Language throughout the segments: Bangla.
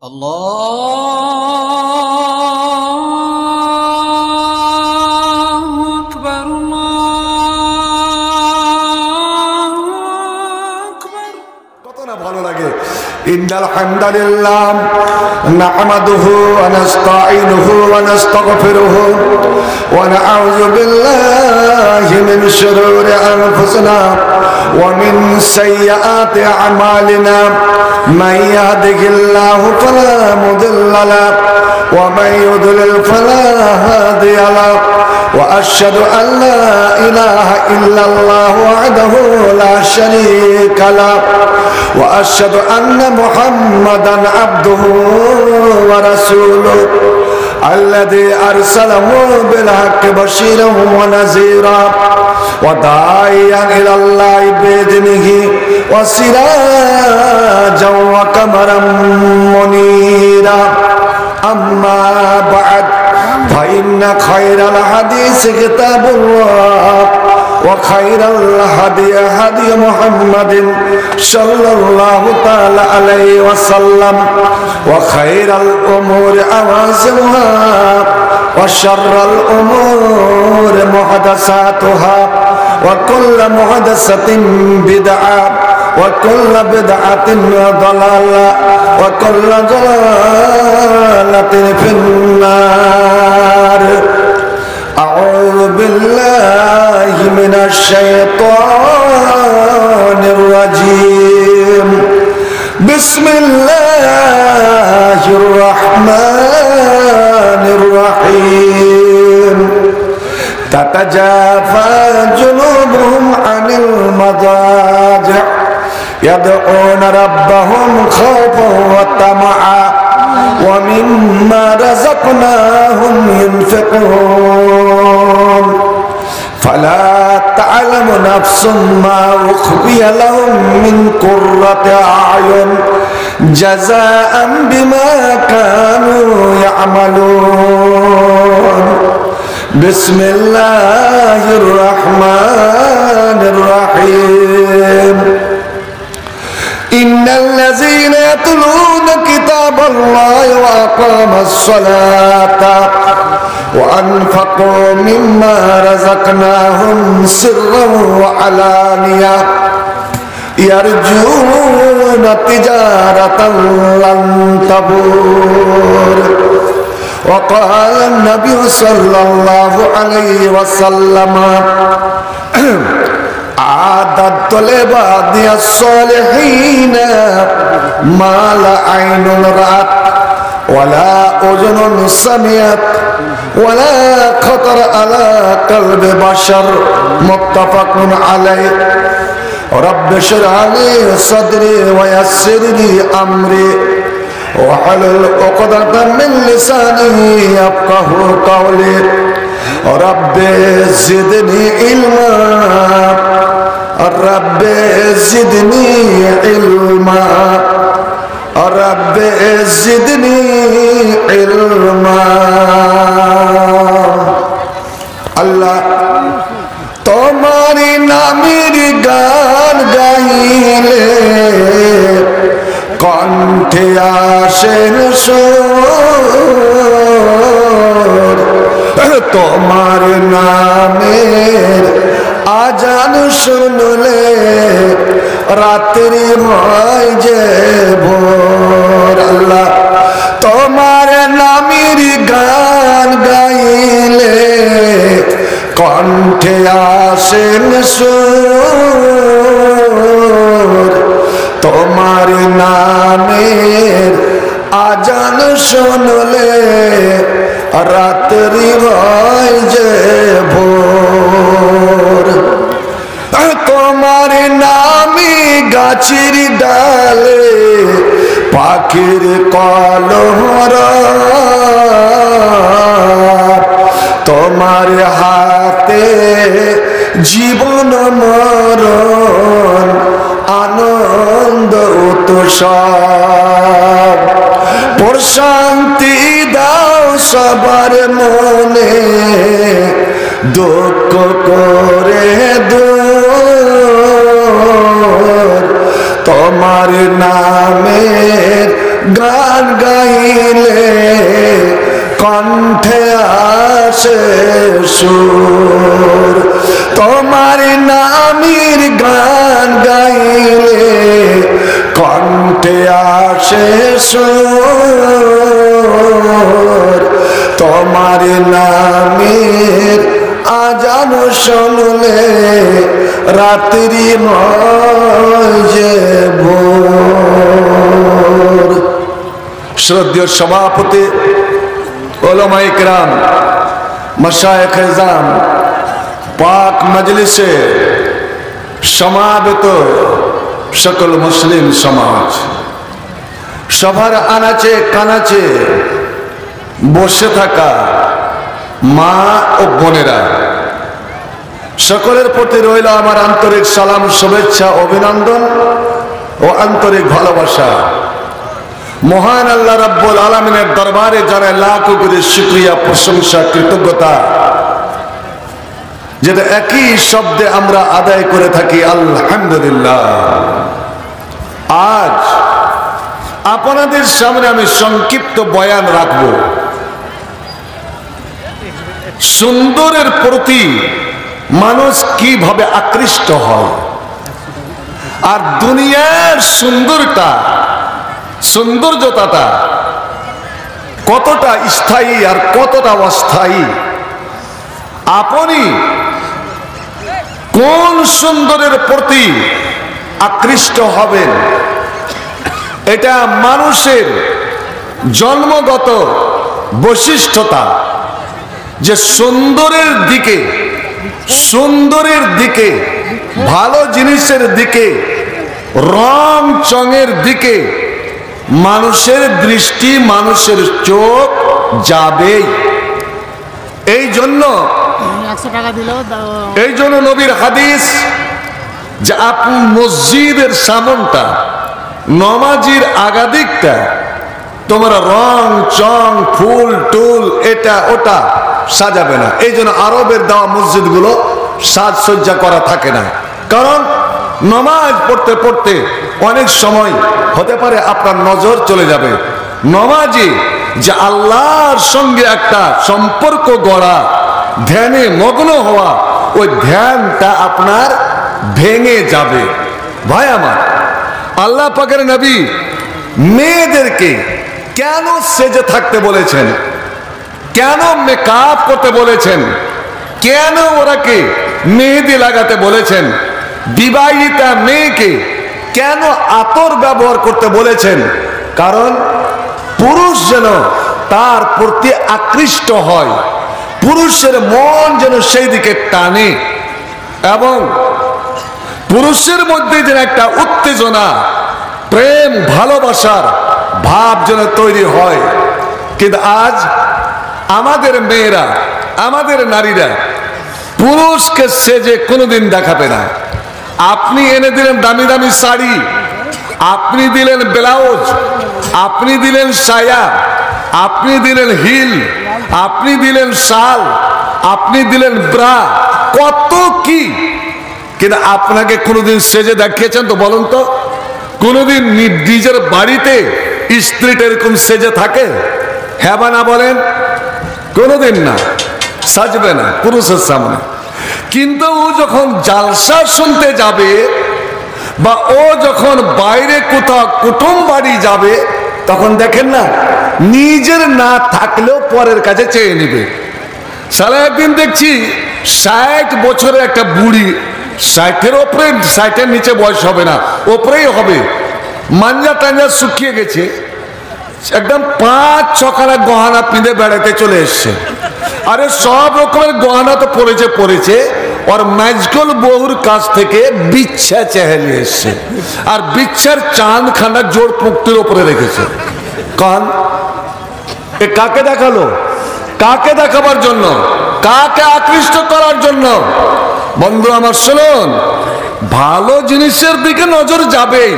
আল্লাহু আকবার আল্লাহু আকবার। কত না ভালো লাগে। ইন্নাল হামদালিল্লাহ নাহমাদুহু ওয়া নাস্তাঈনুহু ওয়া নাস্তাগফিরুহু ওয়া নাউযু বিল্লাহি মিন শুরুরি আনফুসিনা ওয়া মিন সাইয়্যাতি আমালিনা মান ইয়াহদিহিল্লাহু ফালা মুদিল্লা লাহু ওয়া মান ইউদ্লিল ফালা হাদিয়া লাহু ওয়া আশহাদু আল লা ইলাহা ইল্লাল্লাহু ওয়াহদাহু লা শারীকা লাহু ওয়া আশহাদু আন্না মুহাম্মাদান আবদুহু ওয়া রাসূলুহু الذي أرسله بالحق بشيرا ونذيرا وداعيا إلى الله بإذنه وسراجا وقمرا منيرا أما بعد فإن خير الحديث كتاب الله وخير الهدي هدي محمد صلى الله تعالى عليه وسلم وخير الأمور أوازمها وشر الأمور محدثاتها وكل محدثة بدعة وكل بدعة ضلالة وكل ضلالة في النار. أعوذ بالله من الشيطان الرجيم. بسم الله الرحمن الرحيم. تتجافى جنوبهم عن المضاجع يدعون ربهم خوفا وطمعا ومما رزقناهم ينفقون فلا تعلم نفس ما أخفي لهم من قرة أعين جزاء بما كانوا يعملون. بسم الله الرحمن الرحيم. إن الذين يتلون كتاب الله وأقاموا الصلاة وأنفقوا مما رزقناهم سرا وعلانية يرجون تجارة لن تبور. وقال النبي صلى الله عليه وسلم أعددت لعبادي الصالحين ما لا عين رأت ولا أذن سمعت ولا خطر على قلب بشر. متفق عليه. رب اشرح لي صدري ويسر لي أمري واحلل عقدة من لساني يفقهوا قولي. رب زدني علما رب زدني علما رب زدني علما. আল্লাহ তোমার নামের গান গাইলে কণ্ঠে আসেন সুর, তোমার নামের আজান শুনলে রাত্রি হয় যে ভোর। আল্লাহ তোমার নামের গান গাইলে কণ্ঠে আসেন সুর, তোমার নামের আজান শুনলে রাত্রি হয় যে ভোর। তোমার নামে গাছের ডালে পাখির কলহরা, তোমার হাতে জীবন মরণ আনন্দ উৎসব। প্রশান্তি দাও সবার মনে, দুঃখ করে দূর। তোমার নামের গান গাইলে কণ্ঠে আসে সুর, তোমার নামের গান গাইলে কণ্ঠে আসে সুর, তোমার নামের আজান শুনলে রাত্রি যে ভোর। শ্রদ্ধেয় সভাপতি, ওলামায়ে কেরাম, মাশায়েখ এজাম, পাক মজলিসে সমাবেত সকল মুসলিম সমাজ, সবার আনাচে কানাচে বসে থাকা মা ও বোনেরা, সকলের প্রতি রইল আমার আন্তরিক সালাম, শুভেচ্ছা, অভিনন্দন ও আন্তরিক ভালোবাসা। মহান আল্লাহ রাব্বুল আলামিনের দরবারে জানাই লাখ কোটি শুকরিয়া, প্রশংসা, কৃতজ্ঞতা, যেটা একই শব্দে আমরা আদায় করে থাকি আলহামদুলিল্লাহ। আজ আপনাদের সামনে আমি সংক্ষিপ্ত বয়ান রাখব। সুন্দরের প্রতি মানুষ কিভাবে আকৃষ্ট হয়, আর দুনিয়ার সৌন্দর্যতা কতটা স্থায়ী আর কতটা অস্থায়ী। আপনি কোন সুন্দরের প্রতি আকৃষ্ট হবেন, এটা মানুষের জন্মগত বৈশিষ্ট্যতা, যে সুন্দরের দিকে, ভালো জিনিসের দিকে, রং চঙের দিকে মানুষের দৃষ্টি, মানুষের চোখ যাবেই। এই জন্য নবীর হাদিস, যে আপনি মসজিদের সামনটা, নমাজির আগাদিকটা তোমরা রং চং, ফুল টুল, এটা ওটা সাজাবে না। এই জন্য আরবের দেওয়া মসজিদগুলো সাজসজ্জা করা থাকে না, কারণ নমাজ পড়তে পড়তে অনেক সময় হতে পারে আপনার নজর চলে যাবে। নমাজি যে আল্লাহর সঙ্গে একটা সম্পর্ক গড়া, ধ্যানে মগ্ন হওয়া, ওই ধ্যানটা আপনার ভেঙে যাবে। ভাই আমার, আল্লাহ পাকের নবী মেয়েদেরকে কেন সেজে থাকতে বলেছেন, কেন মেকআপ করতে বলেছেন, কেন ওরাকে মেহেদি লাগাতে বলেছেন, বিবাহিতা মেয়েকে কেন আতর ব্যবহার করতে বলেছেন? কারণ পুরুষ যেন তার প্রতি আকৃষ্ট হয়, পুরুষের মন যেন সেই দিকে টানে, এবং পুরুষের মধ্যে যেন একটা উত্তেজনা, প্রেম, ভালোবাসার ভাব যেন তৈরি হয়। কিন্তু আজ আমাদের মেয়েরা, আমাদের নারীরা পুরুষকে সেজে কোনোদিন দেখাবে না। আপনি এনে দিলেন দামি দামি শাড়ি, আপনি দিলেন ব্লাউজ, আপনি দিলেন সায়া, আপনি দিলেন হিল, আপনি দিলেন শাল, আপনি দিলেন ব্রা, কত কি, কিন্তু আপনাকে কোনোদিন সেজে দেখিয়েছেন তো? বলুন তো, কোনোদিন নিজের বাড়িতে স্ত্রীটা এরকম সেজে থাকে? হ্যাঁ বা না বলেন? কোনোদিন না, সাজবে না পুরুষের সামনে। কিন্তু ও যখন জালসা শুনতে যাবে, বা ও যখন বাইরে কোথাও কুটুম বাড়ি যাবে, তখন দেখেন না, নিজের না থাকলেও পরের কাছে চেয়ে নিবে। সারা একদিন দেখছি 60 বছরের একটা বুড়ি, 60-এর ওপরে, 60-এর নিচে বয়স হবে না, ওপরেই হবে, মাঞ্জা টাঞ্জা শুকিয়ে গেছে, একদম 5-6 খানা গহনা পিঁধে বেড়াতে চলে এসছে। আরে সব রকমের গহনা তো পড়েছে, আর ম্যাজকল বহুর কাছ থেকে বিচ্ছা চেহালি এসছে, আর বিচ্ছার চাঁদ খানা জোর পুক্তির ওপরে রেখেছে। কান এ কাকে দেখালো? কাকে দেখাবার জন্য? কাকে আকৃষ্ট করার জন্য? বন্ধু আমার শুনুন, ভালো জিনিসের দিকে নজর যাবেই।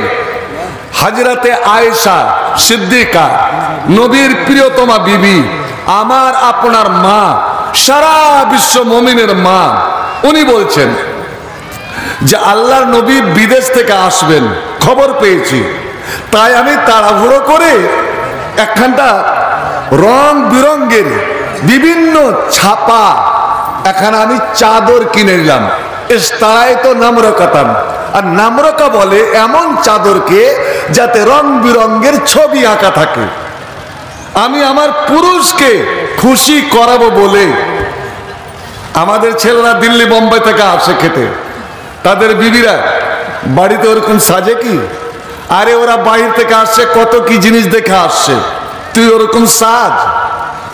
হাজরাতে আয়েশা সিদ্দিকা, নবীর প্রিয়তমা বিবি, আমার আপনার মা, সারা বিশ্ব মুমিনের মা, উনি বলছেন যে আল্লাহর নবী বিদেশ থেকে আসবেন, খবর পেয়েছি, তাই আমি তাড়াহুড়ো করে একখানটা রং বিরঙ্গের বিভিন্ন ছাপা এখানে আমি চাদর কিনে নিলাম। ইস্তারায় তো নামরকাতাম, আর নামরকা বলে এমন চাদরকে যাতে রং বিরঙ্গের ছবি আঁকা থাকে। আমি আমার পুরুষকে খুশি করাবো বলে আমাদের ছেলেরা দিল্লি বোম্বাই থেকে আসে খেতে, তাদের বিবিরা বাড়িতে ওরকম সাজে কি? আরে ওরা বাইরে থেকে আসছে, কত কি জিনিস দেখে আসছে, তুই ওরকম সাজ,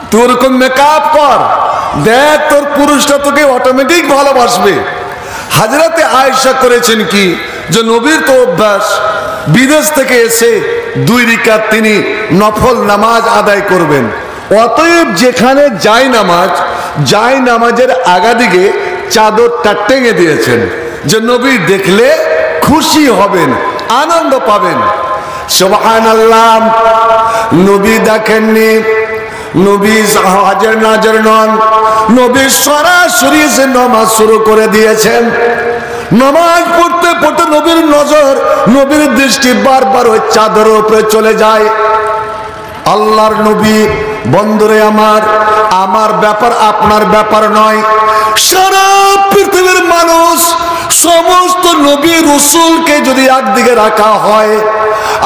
তুই ওরকম মেকআপ কর, দেখ তোর পুরুষটা তোকে অটোমেটিক ভালোবাসবে। হাজরাতে আয়েশা করেছেন কি যে নবীর তো অভ্যাস বিদেশ থেকে এসে 2 রাকাত তিনি নফল নামাজ আদায় করবেন। অতএব যেখানে যায় নামাজের আগাদিকে চাদরটা টেঙে দিয়েছেন যে নবী দেখলে খুশি হবেন, আনন্দ পাবেন। সুবহানাল্লাহ। নবী দেখেননি, নবী হাজার নাজার নন, নবী সরাসরি এসে নামাজ শুরু করে দিয়েছেন। নামাজ পড়তে পড়তে নবীর নজর, নবীর দৃষ্টি বারবার ওই চাদরের উপরে চলে যায়। আল্লাহর নবী, বন্ধুরে আমার ব্যাপার আপনার ব্যাপার নয়, সারা পৃথিবীর মানুষ সমস্ত নবী রাসূলকে যদি একদিকে রাখা হয়,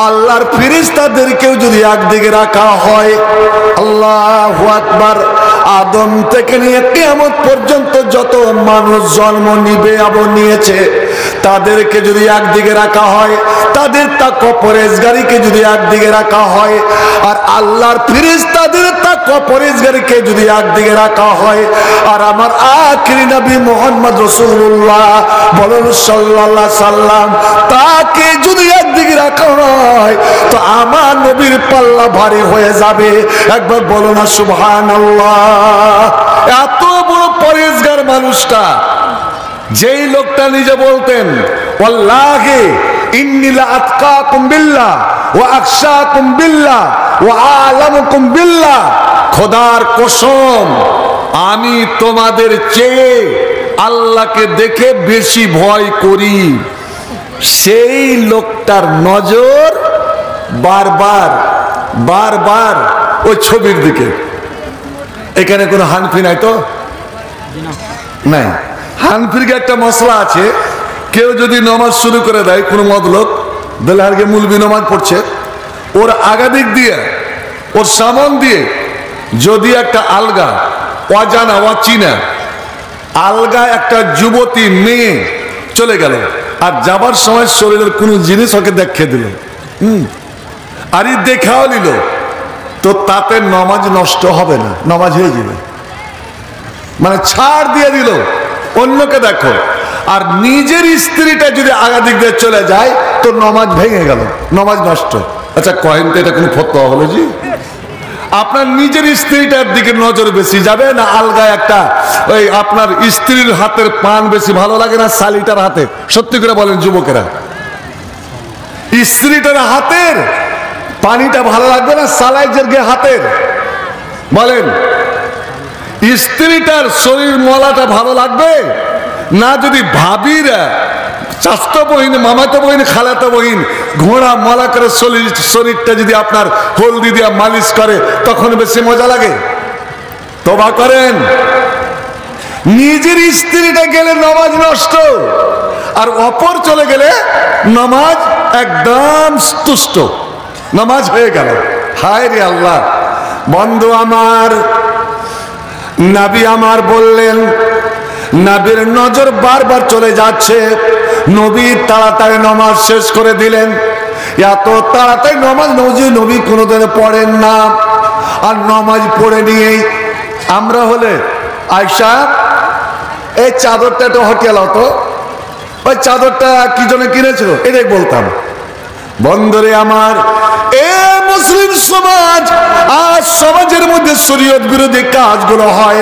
আল্লাহর ফেরেশতাদেরকেও যদি একদিকে রাখা হয়, আল্লাহু আকবার, আদম থেকে নিয়ে কিয়ামত পর্যন্ত যত মানুষ জন্ম নিবে এবং নিয়েছে তাদেরকে যদি একদিকে রাখা হয়, তাদের তাকওয়া পরহেজগারিকে যদি একদিকে রাখা হয়, আর আল্লাহর ফেরেশতাদের তাকওয়া পরহেজগারিকে যদি একদিকে রাখা হয়, আর আমার আখিরি নবী মুহাম্মদ রাসূলুল্লাহ বলেন সাল্লাল্লাহু আলাইহি সাল্লাম তাকে যদি একদিকে রাখা হয় তো আমার নবীর পাল্লা ভারী হয়ে যাবে। একবার বলো না সুবহানাল্লাহ। এত বড় পরহেজগার মানুষটা, যেই লোকটা নিজে বলতেন ওয়াল্লাহি ইন্নী লা আতকাকুম বিল্লাহ ওয়া আখশাকুম বিল্লাহ ওয়া আলামুকুম বিল্লাহ, খোদার কসম আমি তোমাদের চেয়ে আল্লাহকে দেখে বেশি ভয় করি। সেই লোকটার নজর বারবার ওই ছবির দিকে। এখানে কোনো হানফি নাই তো? নাই। হানফির একটা মশলা আছে, কেউ যদি নামাজ শুরু করে দেয়, কোনো মদলোক বেলাহারকে মুলবি নামাজ পড়ছে, ওর আগাদিক দিয়ে ওর সামন দিয়ে যদি একটা আলগা অজানা অচিনা আলগা একটা যুবতী মেয়ে চলে গেল, আর যাবার সময় শরীরের কোনো জিনিস ওকে দেখিয়ে দিল, আর দেখাও নিল, তো তাতে নামাজ নষ্ট হবে না, নামাজ হয়ে যাবে। মানে ছাড় দিয়ে দিল, অন্যকে দেখো। আর নিজের স্ত্রীটা যদি আগাদিক দিয়ে চলে যায় তো নামাজ ভেঙে গেল, নামাজ নষ্ট। আচ্ছা কয়েন তো এটা কোনো ফতোয়া হলো জি? আপনার নিজের স্ত্রীটার দিকে নজর বেশি যাবে না আলগা একটা ওই আপনার স্ত্রীর হাতের পান বেশি ভালো লাগে না শালিটার হাতে? সত্যি করে বলেন যুবকেরা, স্ত্রীটার হাতের পানিটা ভালো লাগবে না সালাইজের হাতের? বলেন, স্ত্রীটার শরীর মলাটা ভালো লাগবে না যদি ভাবিরা চাচতো বহিন, মামাতো বহিন, খালাতো বহিন ঘোড়া মলা করে শরীরটা যদি আপনার হলদি দিয়া মালিশ করে তখন বেশি মজা লাগে? তওবা করেন। নিজের স্ত্রীটা গেলে নামাজ নষ্ট, আর অপর চলে গেলে নামাজ একদম তুষ্ট, নামাজ হয়ে গেল। হায় রে আল্লাহ। বন্ধু আমার, নবী আমার বললেন, নবীর নজর বারবার চলে যাচ্ছে, নবী তাড়াতাড়ি নামাজ শেষ করে দিলেন। এত তাড়াতাড়ি নামাজ নবী কোনোদিন পড়েন না, আর নামাজ পড়ে নিয়েই আমরা হলে আয়েশা এই চাদরটা একটু হটিয়ে লাও তো, ওই চাদরটা কি জন্য কিনেছো এটাই বলতাম। বন্ধুরে আমার, এ মুসলিম সমাজ, আজ সমাজের মধ্যে শরীয়ত বিরোধী কাজগুলো হয়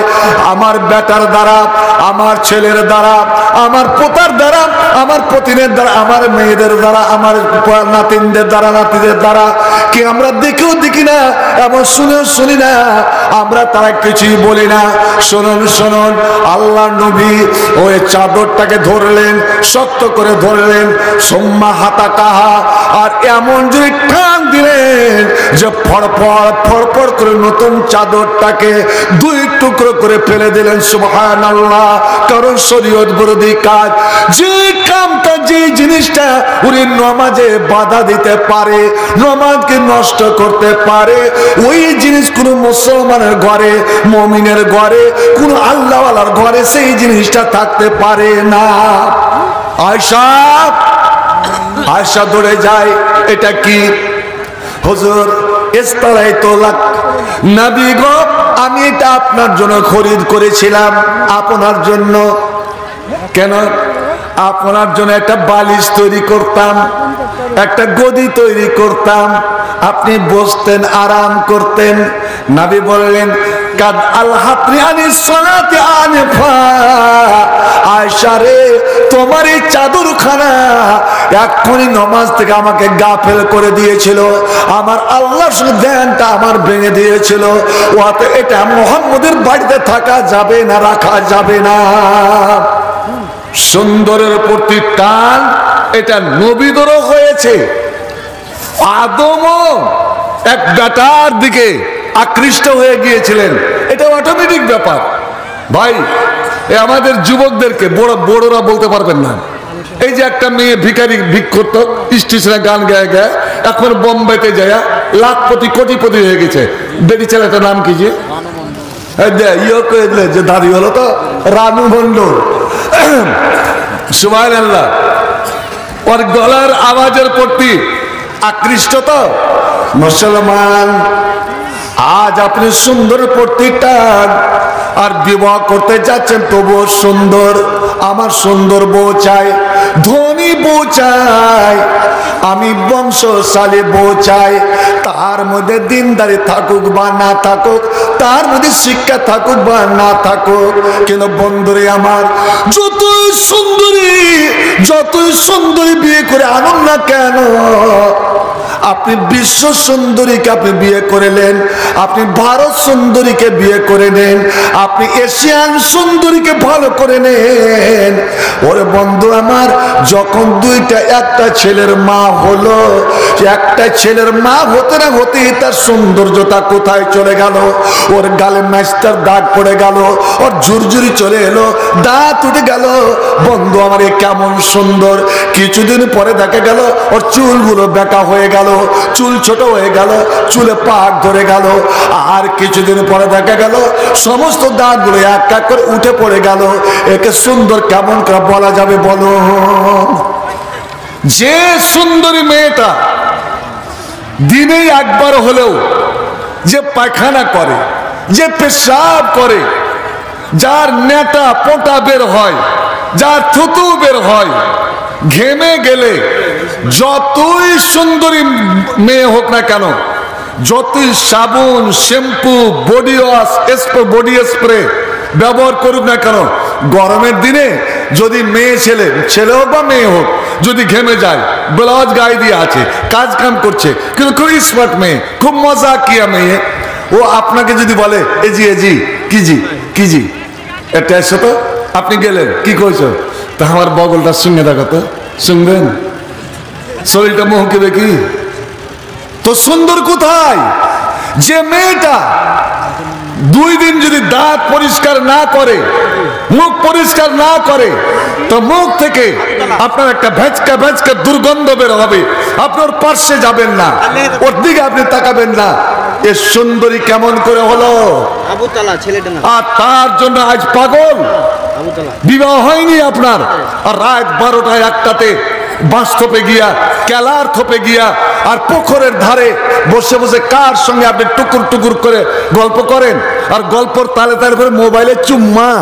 আমার বেটার দ্বারা, আমার ছেলের দ্বারা, আমার পোতার দ্বারা, আমার পতিনের দ্বারা, আমার মেয়েদের দ্বারা, আমার নাতিনদের দ্বারা, নাতিদের দ্বারা, কি আমরা দেখেও দেখি না, এমন শুনেও শুনি না, আমরা তারা কিছুই বলি না। শুনুন শুনুন, আল্লাহ নবী ওই চাদরটাকে ধরলেন, শক্ত করে ধরলেন, সোম্মা হাতা কাহা, আর এমন যে টান দিলেন যে ফড়ফড় ফড়ফড় করে নতুন চাদরটাকে দুই টুকরো করে ফেলে দিলেন। সুবহানাল্লাহ। কারণ শরীয়ত বিরোধী কাজ, যে কামটা, যে জিনিসটা উনি নামাজে বাধা দিতে পারে, নামাজকে নষ্ট করতে পারে, ওই জিনিস কোন মুসলমানের ঘরে, মুমিনের ঘরে, কোন আল্লাহওয়ালার ঘরে সেই জিনিসটা থাকতে পারে না। আয়শা দৌড়ে যায়, এটা কি? হুজুর, ইস্তারাই তো লাক, নবী গো, আমি এটা আপনার জন্য খরিদ করেছিলাম। আপনার জন্য? কেন? আপনার জন্য একটা বালিশ তৈরি করতাম, একটা গদি তৈরি করতাম, আপনি বসতেন, আরাম করতেন। নবী বললেন, কাদ আলহাতনি আনিস সালাতি আনফা, আয়েশা রে, তোমার এই চাদরখানা এক্ষুনি নামাজ থেকে আমাকে গাফেল করে দিয়েছিল, আমার আল্লাহর সঙ্গে ধ্যানটা আমার ভেঙে দিয়েছিল। ওতে এটা মুহাম্মদের বাড়িতে থাকা যাবে না, রাখা যাবে না। সুন্দরের প্রতি টান, এটা নবীদেরও হয়েছে। আদমও এক বেটার দিকে আকৃষ্ট হয়ে গিয়েছিলেন, এটা অটোমেটিক ব্যাপার। ভাই, আমাদের যুবকদেরকে বড়রা বলতে পারবেন না। এই যে একটা মেয়ে ভিখারি ভিক করতো, স্টেশনে গান গায়ে গায়ে, এখন বোম্বেতে যায় লাখপতি কোটিপতি হয়ে গেছে। বেটি ছেলেটার নাম কি? যে যে দাঁড়িয়ে হলো তো রানু মন্ডল। সুবহানাল্লাহ। ওর গলার আওয়াজের প্রতি আকৃষ্ট তো মুসলমান। আজ আপনি সুন্দর প্রতিটা আর বিবাহ করতে যাচ্ছেন, তবুও সুন্দর। আমার সুন্দর বউ চাই, ধনী বউ চাই, আমি বংশশালী বউ চাই, তার মধ্যে দিনদারি থাকুক বা না থাকুক, তার মধ্যে শিক্ষা থাকুক বা না থাকুক। কিন্তু বন্ধুরে আমার, যতই সুন্দরী বিয়ে করে আনুন না কেন, আপনি বিশ্ব সুন্দরীকে আপনি বিয়ে করলেন, আপনি ভারত সুন্দরীকে বিয়ে করে নেন, আপনি এশিয়ান সুন্দরীকে ভালো করে নেন। ওরে বন্ধু আমার, যখন একটা ছেলের মা হলো, একটা ছেলের মা হতে না হতে তার সৌন্দর্যতা কোথায় চলে গেল? ওর গালে ম্যাস্টার দাগ পড়ে গেল, ওর ঝুরঝুরি চলে এলো, দাঁত উঠে গেল। বন্ধু আমার, এ কেমন সুন্দর! কিছুদিন পরে দেখা গেল ওর চুলগুলো বেঁকা হয়ে গেল, চুল ছোট হয়ে গেল, চুলে পাক ধরে গেল। আর কিছুদিন পরে দেখা গেল সমস্ত দাঁতগুলো এক এক করে উঠে পড়ে গেল। একে সুন্দর কেমন করে বলা যাবে বলো? যে সুন্দরী মেয়েটা দিনে একবার হলেও যে পায়খানা করে, যে পেশাব করে, যার নেটা পোটা বের হয়, যার থুতু বের হয়, ঘেমে গেলে, যতই সুন্দরী মেয়ে হোক না কেন, যতই সাবুন, shampoo, body wash, body spray ব্যবহার করুক না কেন, গরমের দিনে যদি ছেলে হোক বা মেয়ে হোক, যদি ঘেমে যায়, ব্লাউজ গায়ে দিয়ে আছে, কাজ কাম করছে, কিন্তু খুব স্মার্ট মেয়ে, খুব মজা কিয়া মেয়ে, ও আপনাকে যদি বলে এজি কি এটা এসো তো, আপনি গেলেন, কি কইছো? তা আমার বগলটা শুনে দেখো তো, শুনবেন? শরীরটা মহকিবে কি? তো সুন্দর কোথায়? যে মেয়েটা 2 দিন যদি দাঁত পরিষ্কার না করে, মুখ পরিষ্কার না করে, তো মুখ থেকে আপনার একটা ভেজকা দুর্গন্ধ বের হবে। আপনার পার্শ্বে যাবেন না, ওর দিকে আপনি তাকাবেন না। এ সুন্দরী কেমন করে হলো? আর তার জন্য আজ পাগল, বিবাহ হয়নি আপনার, আর রাত 12টায় 1টাতে বাঁশ থোপে গিয়া, কেলার থোপে গিয়া, আর পুকুরের ধারে বসে বসে কার সঙ্গে আপনি টুকুর টুকুর করে গল্প করেন, আর গল্পর তালে তালে করে মোবাইলে চুম্মা।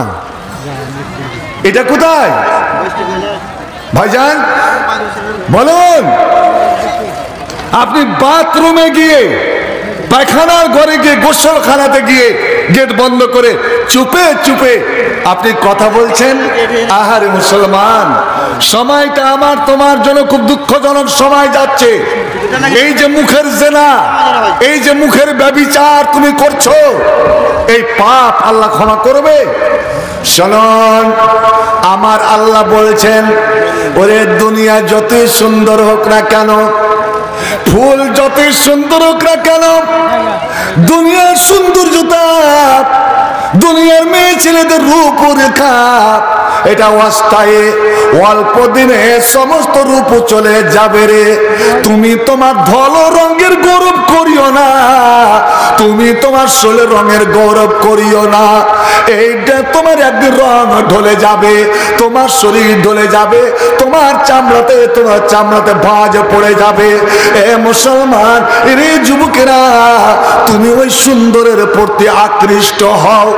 এটা কোথায় ভাইজান বলুন? আপনি বাথরুমে গিয়ে পায়খানার ঘরে গিয়ে, গোসলখানাতে গিয়ে গেট বন্ধ করে চুপে চুপে আপনি কথা বলছেন। আহারে মুসলমান, সময়টা আমার তোমার জন্য খুব দুঃখজনক সময় যাচ্ছে। এই যে মুখের জেনা, এই যে মুখের ব্যভিচার তুমি করছো, এই পাপ আল্লাহ ক্ষমা করবে? শুনুন, আমার আল্লাহ বলছেন, ওরে দুনিয়া যতই সুন্দর হোক না কেন, ফুল যতই সুন্দর হোক না কেন, দুনিয়ার সৌন্দর্যতা, দুনিয়ার মেয়ে ছেলেদের রূপ রেখা, এটা অস্থায়ী, অল্প দিনে সমস্ত রূপ চলে যাবে রে। তুমি তোমার ধল রঙের গৌরব করিও না, তুমি তোমার শরীরের রঙের গৌরব করিও না। এইটা তোমার একদিন রং ঢলে যাবে, তোমার শরীর ঢলে যাবে, তোমার চামড়াতে ভাঁজ পড়ে যাবে। এ মুসলমান, রে যুবকেরা, তুমি ওই সুন্দরের প্রতি আকৃষ্ট হও,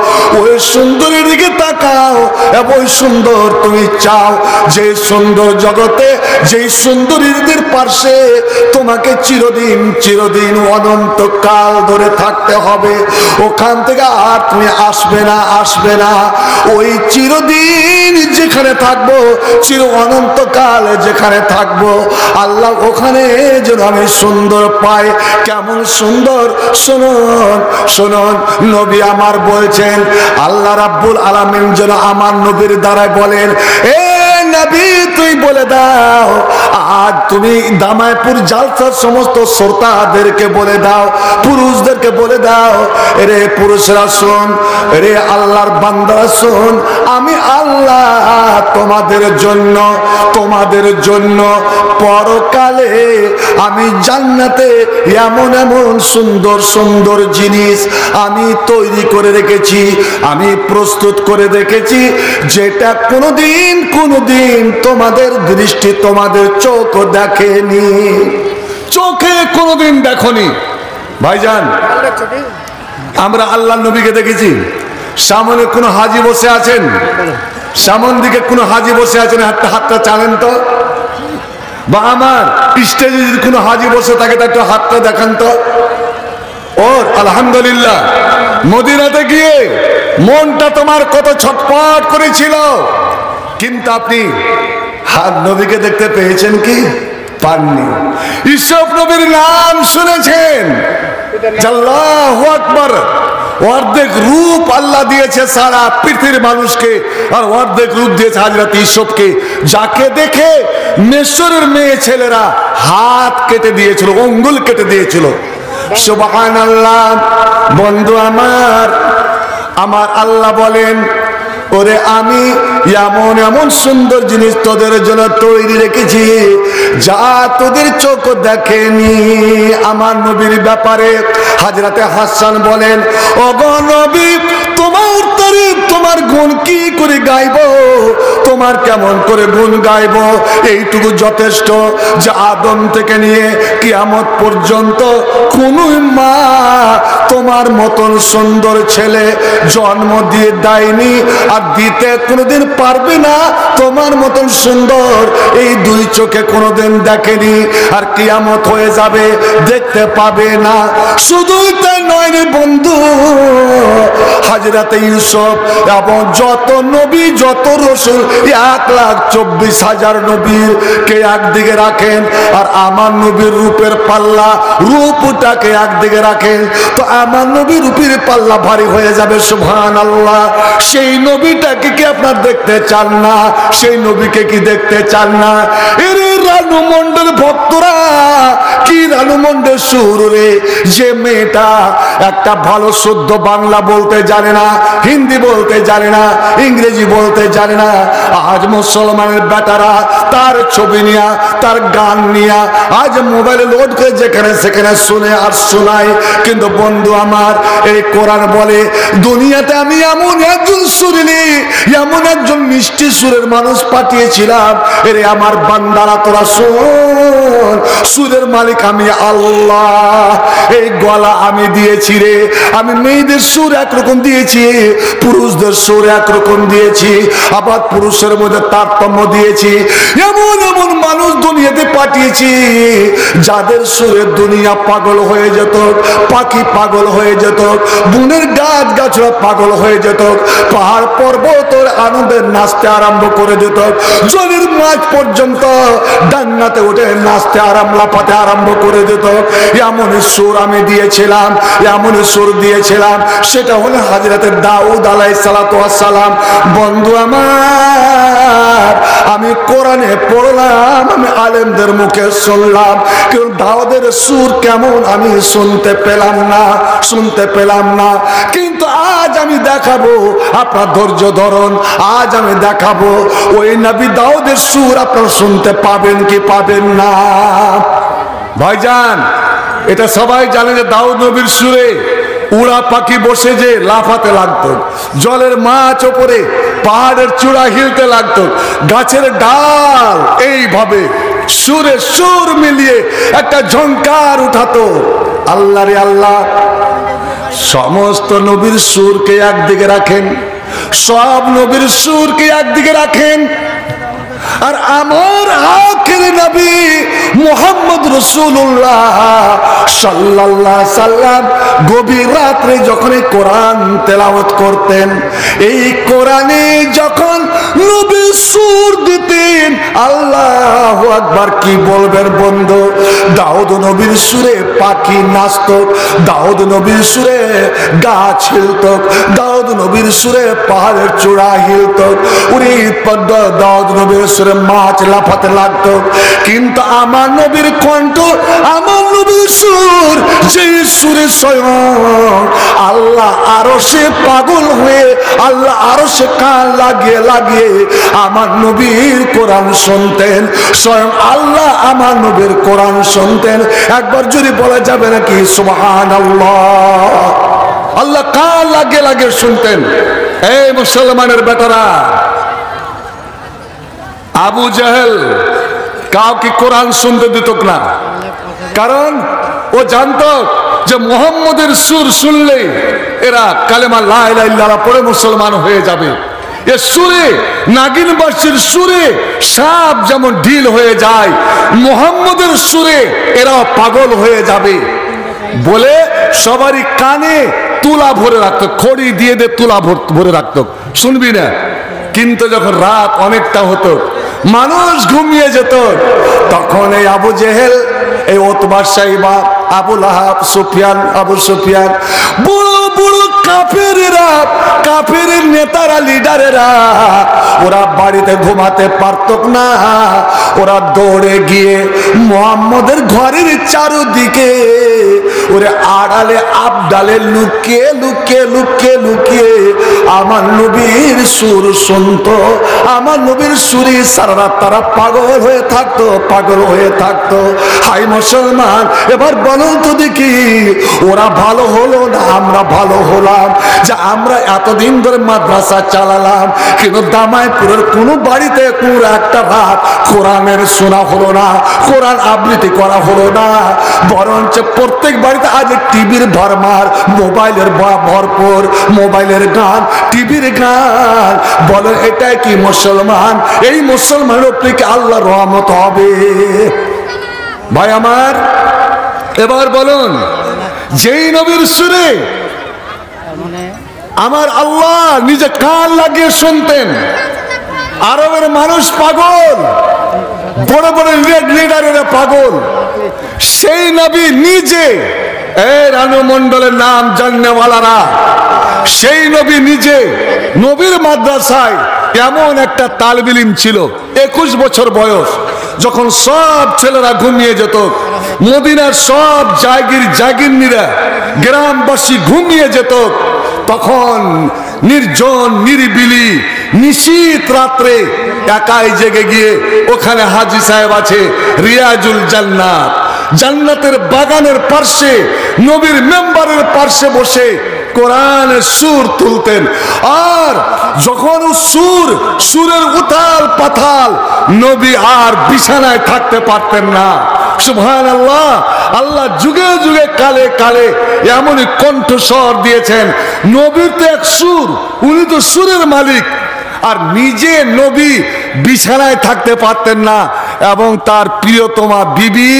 ওই সুন্দরের দিকে তাকাও এবং ওই সুন্দর তুমি চাও। যে সুন্দর জগতে, যে সুন্দরীদের পাশে তোমাকে চিরদিন চিরদিন অনন্তকাল ধরে থাকতে হবে, ওখান থেকে আর তুমি আসবে না, আসবে না। ওই চিরদিন যেখানে থাকবো, চির অনন্তকাল যেখানে থাকবো, আল্লাহ ওখানে যেন আমি সুন্দর পাই। কেমন সুন্দর? শুনুন শুনুন, নবী আমার বলছেন, আল্লাহ রাব্বুল আলামিন যেন আমার নবীর দ্বারাই বলেন, এ নবী তুই বলে দাও, আজ তুমি দামায়পুর জালসার সমস্ত শ্রোতাদেরকে বলে দাও, পুরুষদেরকে বলে দাও, রে পুরুষরা শোন, রে আল্লাহর বান্দারা শোন, আমি আল্লাহ তোমাদের জন্য পরকালে আমি জান্নাতে এমন এমন সুন্দর সুন্দর জিনিস আমি তৈরি করে রেখেছি, আমি প্রস্তুত করে রেখেছি, যেটা কোনোদিন তোমাদের দৃষ্টি, তোমাদের চোখ দেখেনি, চোখে কোনোদিন দেখনি। ভাইজান, আমরা আল্লাহ নবীকে দেখেছি, সামনে কোনো হাজি বসে আছেন, সামন দিকে কোনো হাজি বসে আছেন, হাতটা চালেন তো, বা আমার স্টেজে যদি কোনো হাজি বসে থাকে তার একটু হাতটা দেখান তো। ওর আলহামদুলিল্লাহ, মদিনাতে গিয়ে মনটা তোমার কত ছটপট করেছিল, কিন্তু আপনি হাত নবীকে দেখতে পেয়েছেন কি? পাননি। ইউসুফ নবীর নাম শুনেছেন? আল্লাহু আকবার। অর্ধেক রূপ আল্লাহ দিয়েছে সারা পৃথিবীর মানুষকে, আর অর্ধেক রূপ দিয়েছে হযরত ইউসুফকে, যাকে দেখে মিশরের মেয়ে ছেলেরা হাত কেটে দিয়েছিল, আঙ্গুল কেটে দিয়েছিল। সুবহানাল্লাহ। বন্ধু আমার আল্লাহ বলেন, ওরে আমি এমন এমন সুন্দর জিনিস তোদের জন্য তৈরি রেখেছি যা তোদের চোখ দেখেনি। আমার নবীর ব্যাপারে হযরতে হাসান বলেন, ওগো নবী, তোমার তারিফ, তোমার গুণ কি করে গাইবো, তোমার কেমন করে গুণ গাইবো? এইটুকু যথেষ্ট যে আদম থেকে নিয়ে কিয়ামত পর্যন্ত কোন মা তোমার মতন সুন্দর ছেলে জন্ম দিয়ে দেয়নি, আর দিতে কোনোদিন পারবে না। তোমার মতন সুন্দর এই দুই চোখে কোনোদিন দেখেনি, আর কিয়ামত হয়ে যাবে দেখতে পাবে না। শুধুই তাই নয় রে বন্ধু, হযরতে ইউসুফ এবং যত নবী যত রাসূল 1,24,000 নবীকে একদিকে রাখেন, আর আমার নবীর রূপের পাল্লা, রূপটাকে একদিকে রাখেন, তো আমার নবীর রূপের পাল্লা ভারী হয়ে যাবে। সুবহানাল্লাহ। সেই নবীটাকে কি আপনার দেখতে চান না? সেই নবীকে কি দেখতে চান না? এর রানু মন্ডল ভক্তরা, কি রানু মন্ডল সুর রে, যে মেয়েটা একটা ভালো শুদ্ধ বাংলা বলতে জানে না, হিন্দি বলতে জানে না, ইংরেজি বলতে জানে না, আজ মুসলমানের বেটারা তার ছবি নিয়া, তার গান নিয়া আজ মোবাইলে লোড করে যেখানে সেখানে শুনে আর শোনায়। কিন্তু বন্ধু আমার, এই কোরআন বলে, দুনিয়াতে আমি এমন একজন সুরিলি, এমন একজন মিষ্টি সুরের মানুষ পাঠিয়েছিলাম, এরে আমার বান্দারা তোরা শোন, সুরের মালিক আমি আল্লাহ। এই গলা আমি দিয়েছি রে, আমি মেয়েদের সুর একরকম দিয়েছি, পুরুষদের সুর একরকম দিয়েছি, আবার পুরুষের মধ্যে তারতম্য দিয়েছি। এমন এমন মানুষ দুনিয়াতে পাঠিয়েছি যাদের সুরে দুনিয়া পাগল হয়ে যেত, পাখি পাগল হয়ে যেত, বনের গাছ গাছরা পাগল হয়ে যেত, পাহাড় পর্বত আনন্দের নাচতে আরম্ভ করে যেত, জলের মাছ পর্যন্ত ডান্নাতে উঠে নাচতে লাফাতে আরম্ভ করে দিত। এমন সুর আমি দিয়েছিলাম, এমন সুর দিয়েছিলাম, সেটা হলো হযরত দাউদ আলাইহিস সালাতু ওয়াস সালাম। বন্ধু আমার, আমি কোরআনে পড়লাম, আমি আলেমদের মুখে শুনলাম, কিন্তু দাউদের সুর কেমন আমি শুনতে পেলাম না, শুনতে পেলাম না। কিন্তু আজ আমি দেখাবো, আপনার ধৈর্য ধরুন, আজ আমি দেখাবো ওই নবী দাউদের সুর আপনারা শুনতে পাবেন কি পাবেন না। ভাইজান, এটা সবাই জানে যে দাউদ নবীর সুরে উড়া পাখি বসে যে লাফাতে লাগতো, জলের মাছ ওপরে পাহাড়ের চূড়া হিলতে লাগতো, গাছের ডাল এইভাবে সুরে সুর মিলিয়ে একটা ঝংকার উঠাতো। আল্লাহ রে আল্লাহ, সমস্ত নবীর সুরকে একদিকে রাখেন, সব নবীর সুরকে একদিকে রাখেন, আর আমার আখির নবী মুহাম্মদ রাসূলুল্লাহ সাল্লাল্লাহু আলাইহি সাল্লাম গভীর রাতে যখন কোরআন তেলাওয়াত করতেন, এই কোরআনে যখন নবী সুর দিতেন, আল্লাহু আকবার, কি বলবেন বন্ধু। দাউদ নবীর সুরে পাখি নাচত, দাউদ নবীর সুরে গাছ হিলত, দাউদ নবীর সুরে পাহাড়ের চূড়া হিলত, উনি দাউদ নবীর সুরে মাছ লাফাতে লাগতো। কিন্তু আমার নবীর কণ্ঠ, আমার নবীর সুর, যে সুরে স্বয়ং আল্লাহ আরশে পাগল হয়ে, আল্লাহ আরশে কান লাগিয়ে লাগিয়ে আমার নবীর কোরআন শুনতেন, স্বয়ং আল্লাহ আমার নবীর কোরআন শুনতেন। একবার যদি বলা যাবে নাকি সুবহানাল্লাহ। আল্লাহ কান লাগিয়ে লাগিয়ে শুনতেন। এই মুসলমানের বেটারা, আবু জাহেল কাউকে কোরআন শুনতে দিত না, কারণ ও জানতো যে মুহাম্মদের সুর শুনলে এরা কালেমা লা ইলাহা ইল্লাল্লাহ পড়ে মুসলমান হয়ে যাবে। এ সুরে, নাগিনবাসীর সুরে সাপ যেমন ঢিল হয়ে যায়, মুহাম্মদের সুরে এরা পাগল হয়ে যাবে বলে সবারই কানে তুলা ভরে রাখতো, খড়ি দিয়ে দিয়ে তুলা ভরে রাখতো, শুনবি না। কিন্তু যখন রাত অনেকটা হতো, মানুষ ঘুমিয়ে যেত, তখন এই আবু জেহেল, এই ওতবা সাইবা, আবু লাহাব, সুফিয়ান, আবু সুফিয়ান, বুড়ো বুড়ো কাফেরেরা, কাফের নেতারা, লিডারেরা, ওরা বাড়িতে ঘুমাতে পারত না। ওরা দৌড়ে গিয়ে মুহাম্মদের ঘরের চারদিকে ওরে আড়ালে আবডালে লুকিয়ে লুকিয়ে লুকিয়ে লুকিয়ে আমার নবীর সুর শুনতো। আমার নবীর সুরে সারা রাত তারা পাগল হয়ে থাকতো, পাগল হয়ে থাকতো। হাই মুসলমান, এবার বলো তো দেখি, ওরা ভালো হলো না আমরা ভালো হলাম যে আমরা এতদিন ধরে মাদ্রাসা চালালাম, কিন্তু দামাইপুরের কোনো বাড়িতে কোনো একটা রাত কোরআনের শোনা হলো না, কোরআন আবৃত্তি করা হলো না, বরঞ্চ প্রত্যেক বাড়িতে আজ টিভির ভরমার, মোবাইলের ভরপুর, মোবাইলের গান, টিভির গান। বলো এটাই কি মুসলমান? এই মুসলমানের উপরে কি আল্লাহর রহমত হবে? ভাই আমার, এবার বলুন, যেই নবীর সুরে আমার আল্লাহ নিজে কান লাগিয়ে শুনতেন, আরবের মানুষ পাগল, বড় বড় লিডারেরা পাগল, সেই নবী নিজে, এই রানু মন্ডলের নাম জাননেওয়ালারা, সেই নবী নিজে নবীর মাদ্রাসায় এমন একটা তালিব ইলম ছিল, 21 বছর বয়স, যখন সব ছেলেরা ঘুমিয়ে যেত, মদিনার সব জাগিরনিরা, গ্রামবাসী ঘুমিয়ে যেত, তখন নির্জন নিরিবিলি নিশীত রাত্রে একাই জেগে গিয়ে, ওখানে হাজী সাহেব আছে, রিয়াজুল জান্নাত, জান্নাতের বাগানের পার্শ্বে, নবীর মেম্বারের পার্শ্বে বসে কোরআনের সুর তুলতেন। আর যখন সুরের উতাল পাতাল, নবী আর বিছানায় থাকতে পারতেন না। সুবহানাল্লাহ। আল্লাহ যুগে যুগে কালে কালে এমনই কণ্ঠস্বর দিয়েছেন। নবীর তো এক সুর, উনি তো সুরের মালিক। আর নিজে নবী বিছানায় থাকতে পারতেন না, এবং তার প্রিয়তমা বিবি,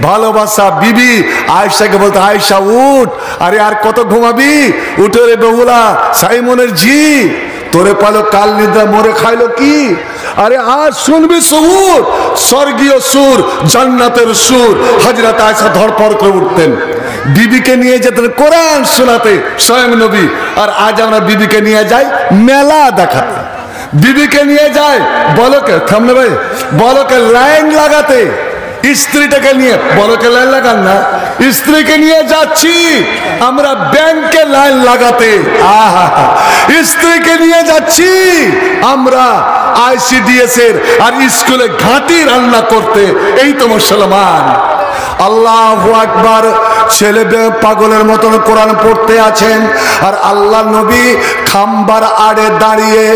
ভালোবাসা বিবি আয়েশাকে বলতো, আয়েশা উঠ, আরে আর কত ঘুমাবি, উঠে রে বেহুলা, সাইমনের ঝি, তোরে পালো কাল নিদ্রা মরে খাইলো কি, আরে আজ শুনবি সুর, স্বর্গীয় সুর, জান্নাতের সুর। হযরত আয়েশা ধরপড় করে উঠতেন, বিবিকে নিয়ে যেতেন কোরআন শোনাতে স্বয়ং নবী। আর আজ আমরা বিবিকে নিয়ে যাই মেলা দেখাতে, বিবিকে নিয়ে যায় বলকে, থামলে ভাই, বলকে লাইন লাগাতে, স্ত্রীটাকে নিয়ে, বলকে লাইন লাগান না, স্ত্রীকে নিয়ে যাচ্ছি আমরা ব্যাংকে লাইন লাগাতে, আহা, স্ত্রীকে নিয়ে যাচ্ছি আমরা ICDS এর আর স্কুলে ঘাঁটি রান্না করতে। এই তো মুসলমান। আল্লাহু আকবার। ছেলে পাগলের মতন কোরআন পড়তে আছেন, আর আল্লাহ নবী খাম্বার আড়ে দাঁড়িয়ে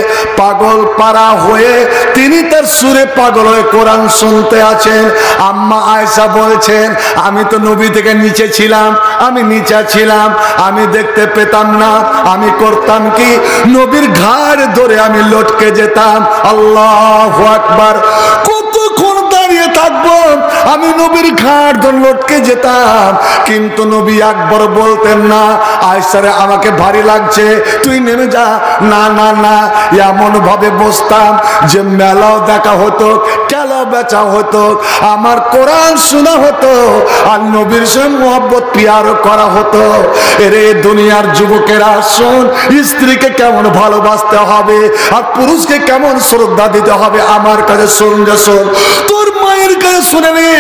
পাগল পারা হয়ে তিনি তার সুরে পাগল হয়ে কোরআন শুনতে আছেন। আম্মা আয়েশা বলছেন, আমি তো নবী থেকে নিচে ছিলাম, আমি নিচে ছিলাম, আমি দেখতে পেতাম না, আমি করতাম কি, নবীর ঘাড় ধরে আমি লটকে যেতাম। আল্লাহু আকবার। কতক্ষণ দাঁড়িয়ে থাকবো, আমি নবীর ঘাড় ধরে লটকে যেতাম, কিন্তু নবী একবার বলতেন না, আয়েশারে আমাকে ভারী লাগছে, তুই নেমে যা। না না না, এমন ভাবে বসতাম যে মেলাও দেখা হতো, খেলাও বেচা হতো, আমার কোরআন শোনা হতো, আর নবীর সঙ্গে মোহব্বত পিয়ার করা হতো। এরে দুনিয়ার যুবকেরা শোন, স্ত্রীকে কেমন ভালোবাসতে হবে আর পুরুষকে কেমন শ্রদ্ধা দিতে হবে আমার কাছে শোন রে শোন। তোর মায়ের কাছে শুনে নে,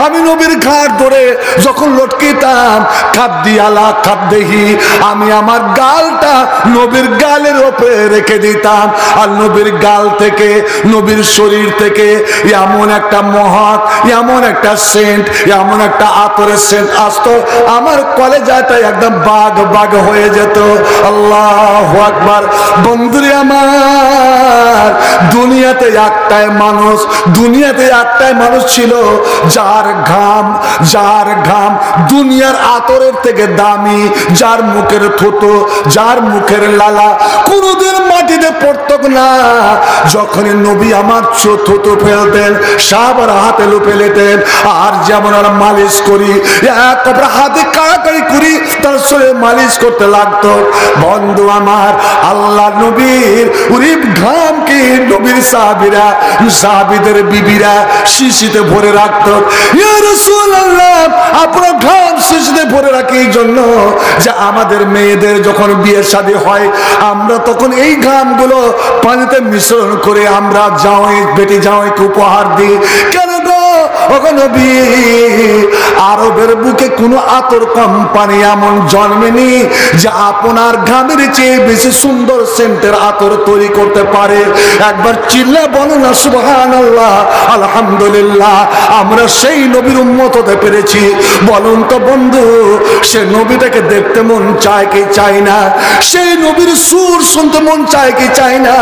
আমি নবীর ঘাড় ধরে যখন লটকিতাম, খাদ্দি আলা খাদ্দেহি, আমি আমার গালটা নবীর গালের উপরে রেখে দিতাম, আর নবীর গাল থেকে, নবীর শরীর থেকে এমন একটা মহক, এমন একটা সেন্ট, এমন একটা আতরের সেন্ট আসতো, আমার কলেজাটা একদম বাগ বাগ হয়ে যেত। আল্লাহু আকবার। বন্ধুরে আমার, দুনিয়াতে একটাই মানুষ, দুনিয়াতে একটাই মানুষ ছিল যার ঘাম দুনিয়ার আতরের থেকে দামি, যার মুখের থুতু, যার মুখের লালা কোনদিন মাটিতে পড়ত না। যখনই নবী আমার থুতু ফেলতেন, সাবার হাতে লুপে লেতেন, আর যেমন আর মালিশ করি, একবার হাতে কাড়াকাড়ি করি, তার শরীরে মালিশ করতে লাগতো। বন্ধু আমার, আল্লাহ নবীর উরিপ ঘামকে নবীর সাহাবীরা, সাহাবীদের বিবিরা শিশিতে ভরে রাখতো। ইয়া রাসূলুল্লাহ, আপনার ঘাম শিশিতে ভরে রাখি এই জন্য যে আমাদের মেয়েদের যখন বিয়ে শাদী হয়, আমরা তখন এই ঘামগুলো পানিতে মিশ্রণ করে আমরা জামাই, বেটি জামাইকে উপহার দিই। কেন গো ওগো নবী, আরবের বুকে কোনো আতর কোম্পানি এমন জন্মেনি যে আপনার ঘামের চেয়ে বেশি সুন্দর সেন্টের আতর তৈরি করতে পারে। একবার চিল্লা বলো না সুবহানাল্লাহ, আলহামদুলিল্লাহ। আমরা সেই নবীর উম্মত হতে পেরেছি। বলুন তো বন্ধু, সে নবীটাকে দেখতে মন চায় কি চায় না? সেই নবীর সুর শুনতে মন চায় কি চায় না?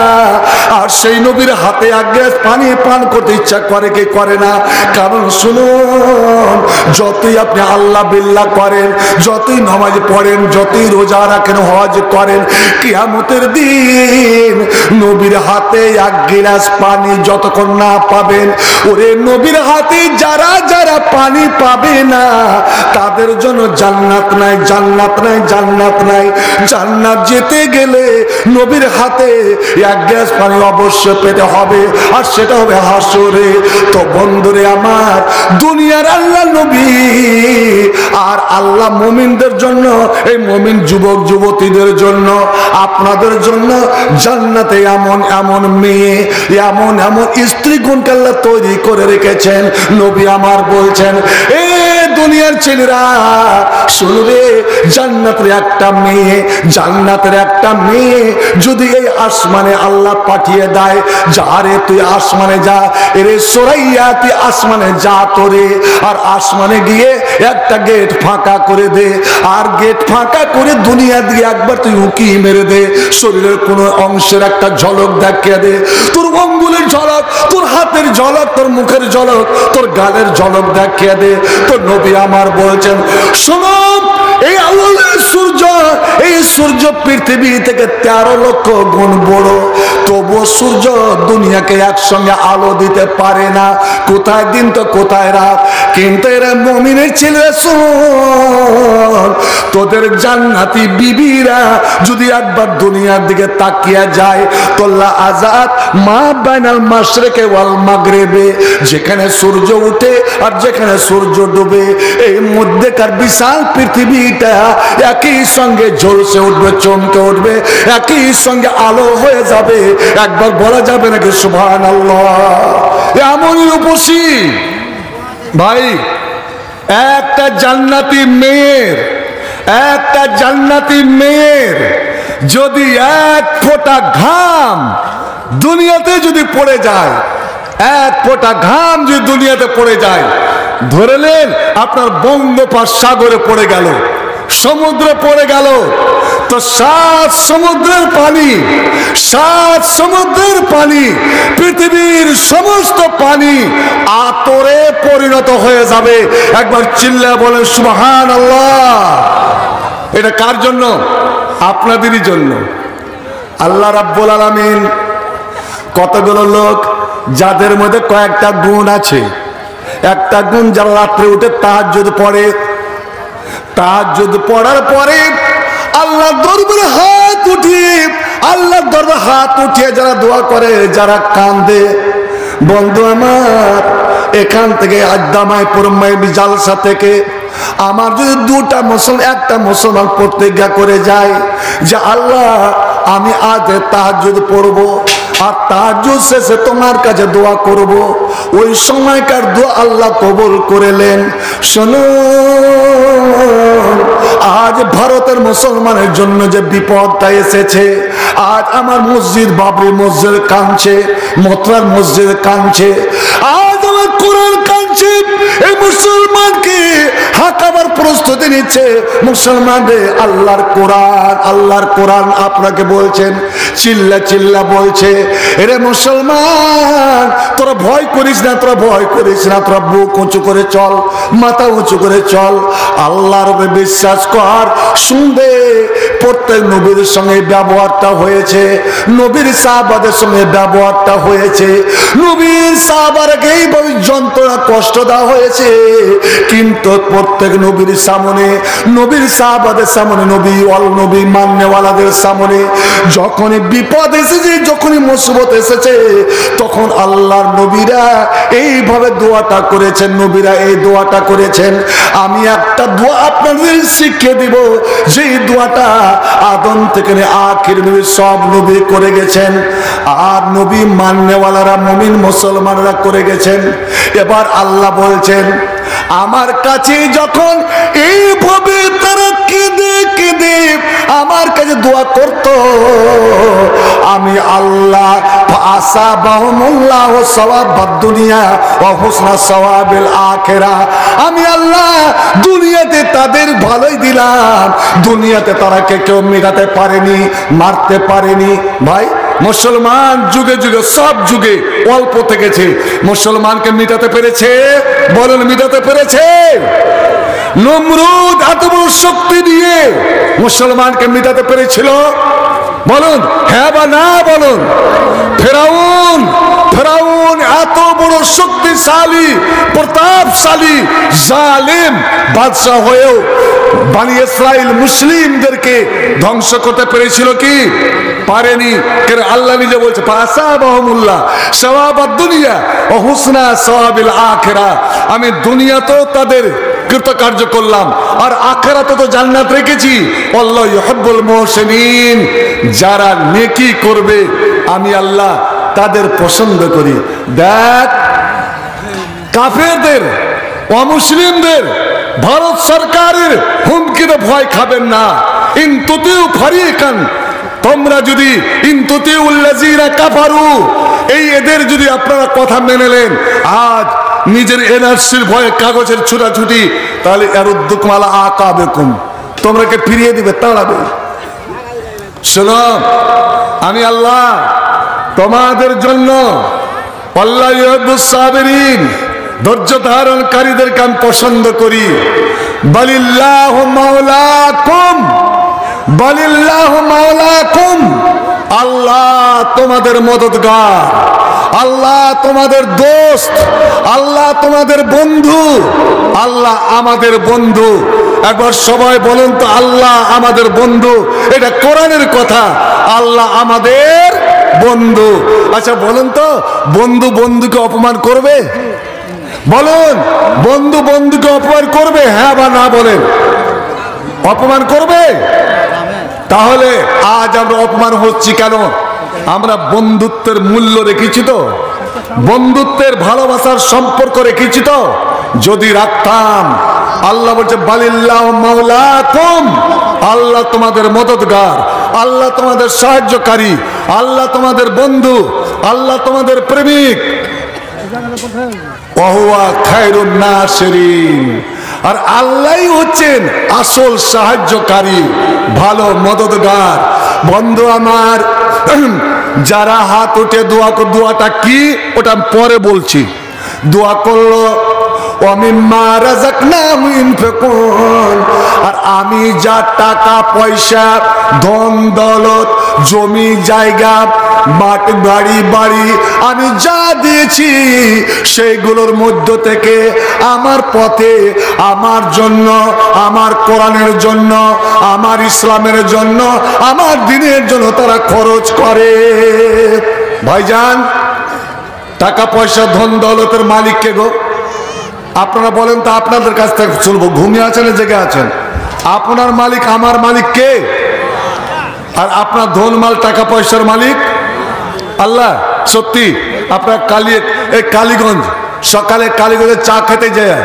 আর সেই নবীর হাতে এক গ্লাস পানি পান করতে ইচ্ছা করে কি করে না? কারণ শুনুন, যতই আপনি আল্লাহ বিল্লাহ করেন, যতই নামাজ পড়েন, যতই রোজা রাখেন, হজ করেন, কিয়ামতের দিন নবীর হাতে এক গ্লাস পানি যতক্ষণ না পাবেন, ওরে নবীর হাতে যারা যারা পানি পাবে না তাদের জন্য জান্নাত নাই, জান্নাত নাই, জান্নাত নাই। জান্নাত যেতে গেলে নবীর হাতে এক গ্লাস পানি অবশ্যই পেতে হবে, আর সেটা হবে হাসরে। তো বন্ধুরে আমার, দুনিয়ার আল্লাহ নবী আর আল্লাহ মুমিনদের জন্য, এই মুমিন যুবক যুবতীদের জন্য, আপনাদের জন্য জান্নাতে এমন এমন মেয়ে, এমন এমন স্ত্রী গুণকে আল্লাহ তৈরি করে রেখেছেন। নবী আমার বলছেন, এ দুনিয়ার ছেলেরা শুনবে, জান্নাতের একটা মেয়ে, জান্নাতের একটা মেয়ে যদি এই আসমানে আল্লাহ পাঠিয়ে দেয়, যা রে তুই আসমানে যা, এরে সরাইয়া তুই আসমানে যা তোরে, আর আসমানে গিয়ে একটা গেট ফাঁকা করে দে, আর গেট ফাঁকা করে দুনিয়া দিয়ে একবার তুই উকি মেরে দে, শরীরের কোন অংশের একটা ঝলক দেখিয়ে দে, তোর অঙ্গুলের ঝলক, তোর হাতের ঝলক, তোর মুখের ঝলক, তোর গালের ঝলক দেখিয়ে দে। তো নবী আমার বলছেন, শোনো, এই আলোর সূর্য, এই সূর্য পৃথিবী থেকে 13 লক্ষ গুণ বড়, তবু সূর্য দুনিয়াকে একসঙ্গে আলো দিতে পারে না। কোথায় দিন তো কোথায় রাত। কিন্তু এরা মুমিনের ছেলে, শোন, তোদের জান্নাতি বিবিরা যদি একবার দুনিয়ার দিকে তাকিয়ে যায়, তোল্লা আজাদ মা বাইনাল মাশরিকি ওয়াল মাগরিবি, যেখানে সূর্য ওঠে আর যেখানে সূর্য ডুবে, এই মধ্যেকার বিশাল পৃথিবীটা একই সঙ্গে ঝলসে উঠবে, চমকে উঠবে, একই সঙ্গে আলো হয়ে যাবে। একবার বলা যাবে নাকি সুবহানাল্লাহ? এমনই রূপসী ভাই, একটা জান্নাতি মেয়ের, একটা জান্নাতি মেয়ের যদি এক ফোঁটা ঘাম দুনিয়াতে যদি পড়ে যায়, এক ফোঁটা ঘাম যদি দুনিয়াতে পড়ে যায়, ধরেলেন আপনার বঙ্গোপসাগরে পড়ে গেল, সমুদ্রে পড়ে গেল, তো 7 সমুদ্রের পানি, 7 সমুদ্রের পানি, পৃথিবীর সমস্ত পানি আতরে পরিণত হয়ে যাবে। একবার চিল্লায় বলেন সুবহানাল্লাহ। এটা কার জন্য? আপনাদেরই জন্য। আল্লাহ রাব্বুল আলামিন কতগুলো লোক যাদের মধ্যে কয়েকটা গুণ আছে, একটা গুণ যারা রাত্রে উঠে তাহাজ্জুদ পড়ে, তাহাজ্জুদ পড়ার পরে আল্লাহর দরবারে হাত উঠিয়ে, আল্লাহর দরবারে হাত উঠিয়ে যারা দোয়া করে, যারা কান্দে, বন্ধু আমার এখান থেকে আদ্দামাইপুর মাইবি জালসা থেকে আমার যদি একটা মুসলমান প্রতিজ্ঞা করে যায় যে আল্লাহ আমি আজ তাহাজ্জুদ পড়বো আর তাহাজ্জুদ শেষে তোমার কাছে দোয়া করব, ওই সময়কার দোয়া আল্লাহ কবুল করেলেন। শোনো, আজ ভারতের মুসলমানের জন্য যে বিপদটা এসেছে, আজ আমার মসজিদ বাবরি মসজিদ কাঁদছে, মথুরার মসজিদ কাঁদছে, আজ আমার কোরআন কাঁদছে, এই মুসলমানকে হাঁকাবার প্রস্তুতি নিচ্ছে। মুসলমানদের আল্লাহর কোরআন, আল্লাহর কোরআন আপনাকে বলছেন, চিল্লা চিল্লা বলছে, এরে মুসলমান তোরা ভয় করিস না, তোরা ভয় করিস না, তোরা বুক উঁচু করে চল, মাথা উঁচু করে চল, আল্লাহর উপরে বিশ্বাস কর। শুনবে প্রত্যেক নবীর সঙ্গে ব্যবহারটা হয়েছে, নবীর সাহাবাদের সঙ্গে ব্যবহারটা হয়েছে, নবীর সাহাবারকে এইভাবে যন্ত্রণা কষ্ট দেওয়া হয়েছে, কিন্তু প্রত্যেক নবীর সামনে, নবীর সাহাবাদের সামনে, নবী ওয়াল নবী মাননেওয়ালাদের সামনে যখনই বিপদ এসেছে, যখনই মুসিবত এসেছে, তখন আল্লাহর নবীরা এইভাবে দোয়াটা করেছেন, নবীরা এই দোয়াটা করেছেন। আমি একটা দোয়া আপনাদের শিখিয়ে দিব, যেই দোয়াটা আদম থেকে আখির নবী সব নবী করে গেছেন, আর নবী মাননেওয়ালারা মুমিন মুসলমানরা করে গেছেন। এবার আল্লাহ বলছেন, আমার কাছে যখন এইভাবে তারা কেঁদে কেঁদে আমার কাছে দোয়া করত, আমি আল্লাহ আসাবাহুমুল্লাহু সাওয়াবাদ দুনিয়া ওয়া হুসনা সাওয়াবিল আখিরা, আমি আল্লাহ দুনিয়াতে তাদের ভালোই দিলাম, দুনিয়াতে তারা কেউ মেটাতে পারেনি, মারতে পারেনি। ভাই, মুসলমান যুগে যুগে, সব যুগে অল্প থেকেছে, মুসলমানকে মিটাতে পেরেছে? বলুন, মিটাতে পেরেছে? নমরুদ এত বড় শক্তি দিয়ে মুসলমানকে মিটাতে পেরেছিল? বলুন হ্যাঁ বা না বলুন। ফেরাউন, ফেরাউন এত বড় শক্তিশালী, প্রতাপশালী, জালিম বাদশাহ হয়েও বনি ইসরাইল মুসলিমদেরকে ধ্বংস করতে পেরেছিল কি? পারেনি। কেন? আল্লাহ নিজে বলছে, ফাসাবাহুমুল্লাহ সাওয়াবাদ দুনিয়া ওয়া হুসনা সাওয়াবিল আখিরা, আমি দুনিয়াতেও তাদের কৃতকার্য করলাম, আর আখিরাতে তো জান্নাত রেখেছি। আল্লাহ ইউহিব্বুল মুহসিনিন, যারা নেকি করবে আমি আল্লাহ তাদের পছন্দ করি। দেখ, কাফেরদের, অমুসলিমদের ভারত সরকারের হুমকিতে ভয় খাবেন না। ইন তুতিউ ফারিকান, তোমরা যদি ইন তুতিউল্লাযিনা কাফারু, এই এদের যদি আপনারা কথা মেনে নেন, আজ নিজের এনআরসির ভয়ে কাগজের ছুটাছুটি, তাহলে এরুদ্দুকুমালা আকাবেকুম, তোমরাকে ফিরিয়ে দিবে, তাড়াবে। শোনো, আমি আল্লাহ তোমাদের জন্য আল্লাহ ইউহিব্বুস সাবিরিন, ধৈর্য ধারণকারীদেরকে আমি পছন্দ করি। বালিল্লাহু মাওলাকুম, বালিল্লাহু মাওলাকুম, আল্লাহ তোমাদের মদদগার, আল্লাহ তোমাদের দোস্ত, আল্লাহ তোমাদের বন্ধু, আল্লাহ আমাদের বন্ধু। একবার সবাই বলেন তো, আল্লাহ আমাদের বন্ধু। এটা কোরআনের কথা, আল্লাহ আমাদের বন্ধু। আচ্ছা বলেন তো, বন্ধু বন্ধুকে অপমান করবে? বলুন, বন্ধু বন্ধুকে অপমান করবে? হ্যাঁ বা না বলেন। অপমান করবে? তাহলে আজ আমরা অপমান হচ্ছি কেন? আমরা বন্ধুত্বের মূল্য রেখেছি তো, বন্ধুত্বের ভালোবাসার সম্পর্ক রেখেছি তো? যদি রাখতাম, আল্লাহ বলছে বালিল্লাহু মাওলাকুম, আল্লাহ তোমাদের মদদগার, আল্লাহ তোমাদের সাহায্যকারী, আল্লাহ তোমাদের বন্ধু, আল্লাহ তোমাদের প্রেমিক। ওয়াহুয়া খায়রুন নাসিরিন, আর আল্লাহই হচ্ছেন আসল সাহায্যকারী, ভালো মদদগার। বন্ধু আমার, যারা হাত উঠে দোয়া, দোয়াটা কি ওটা পরে বলছি। দোয়া করলো ওয়ামিম্মা রাযাকনাহুম ইউনফিকুন, আর আমি যা টাকা পয়সা, ধন দৌলত, জমি জায়গা, মাঠ বাড়ি বাড়ি আমি যা দিয়েছি, সেইগুলোর মধ্য থেকে আমার পথে, আমার জন্য, আমার কোরআনের জন্য, আমার ইসলামের জন্য, আমার দ্বীনের জন্য তারা খরচ করে। ভাইজান, টাকা পয়সা ধন দৌলতের মালিক কে গো? আপনারা বলেন তো, আপনাদের কাছ থেকে শুনবো। ঘুমিয়ে আছেন, জেগে আছেন? আপনার মালিক, আমার মালিক কে? আর আপনার ধন মাল টাকা পয়সার মালিক আল্লাহ। সত্যি আপনার কালীগঞ্জ, সকালে কালীগঞ্জে চা খেতে যায়,